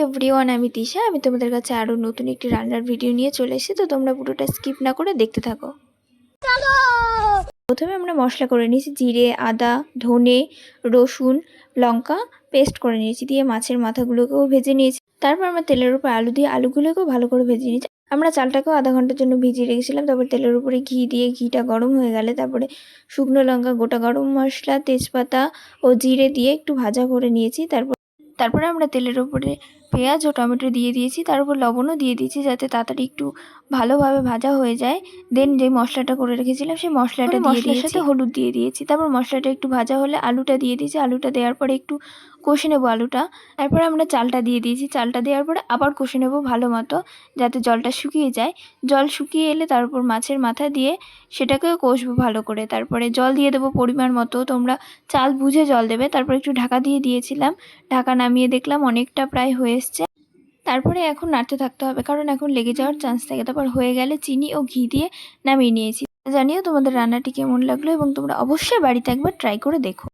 Everyone, আমি তিশা। আমি তোমাদের কাছে আরও নতুন একটি রান্নার ভিডিও নিয়ে চলে এসেছি। তো তোমরা পুরোটা স্কিপ না করে দেখতে থাকো। প্রথমে আমরা মশলা করে নিয়েছি, জিরে, আদা, ধনে, রসুন, লঙ্কা পেস্ট করে নিয়েছি। দিয়ে মাছের মাথাগুলোকেও ভেজে নিয়েছি। তারপর আমরা তেলের উপর আলু দিয়ে আলুগুলোকেও ভালো করে ভেজে নিয়েছি। আমরা চালটাকেও আধা ঘন্টার জন্য ভিজিয়ে রেখেছিলাম। তারপর তেলের উপরে ঘি দিয়ে ঘিটা গরম হয়ে গেলে তারপরে শুকনো লঙ্কা, গোটা গরম মশলা, তেজপাতা ও জিরে দিয়ে একটু ভাজা করে নিয়েছি। তারপরে আমরা তেলের উপরে পেঁয়াজ ও টমেটো দিয়ে দিয়েছি। তার উপর লবণও দিয়ে দিয়েছি যাতে তাড়াতাড়ি একটু ভালোভাবে ভাজা হয়ে যায়। দেন যে মশলাটা করে রেখেছিলাম সেই মশলাটা মশলার সাথে হলুদ দিয়ে দিয়েছি। তারপর মশলাটা একটু ভাজা হলে আলুটা দিয়ে দিয়েছি। আলুটা দেওয়ার পরে একটু কষে নেবো আলুটা। তারপরে আমরা চালটা দিয়ে দিয়েছি। চালটা দেওয়ার পরে আবার কষে নেবো ভালো মতো, যাতে জলটা শুকিয়ে যায়। জল শুকিয়ে এলে তারপর মাছের মাথা দিয়ে সেটাকেও কষবো ভালো করে। তারপরে জল দিয়ে দেবো পরিমাণ মতো, তোমরা চাল বুঝে জল দেবে। তারপর একটু ঢাকা দিয়ে দিয়েছিলাম। ঢাকা নামিয়ে দেখলাম অনেকটা প্রায় হয়ে এসছে। তারপরে এখন নাড়তে থাকতে হবে, কারণ এখন লেগে যাওয়ার চান্স থাকে। তারপর হয়ে গেলে চিনি ও ঘি দিয়ে নামিয়ে নিয়েছি। জানিও তোমাদের রান্নাটি কেমন লাগলো এবং তোমরা অবশ্যই বাড়িতে একবার ট্রাই করে দেখো।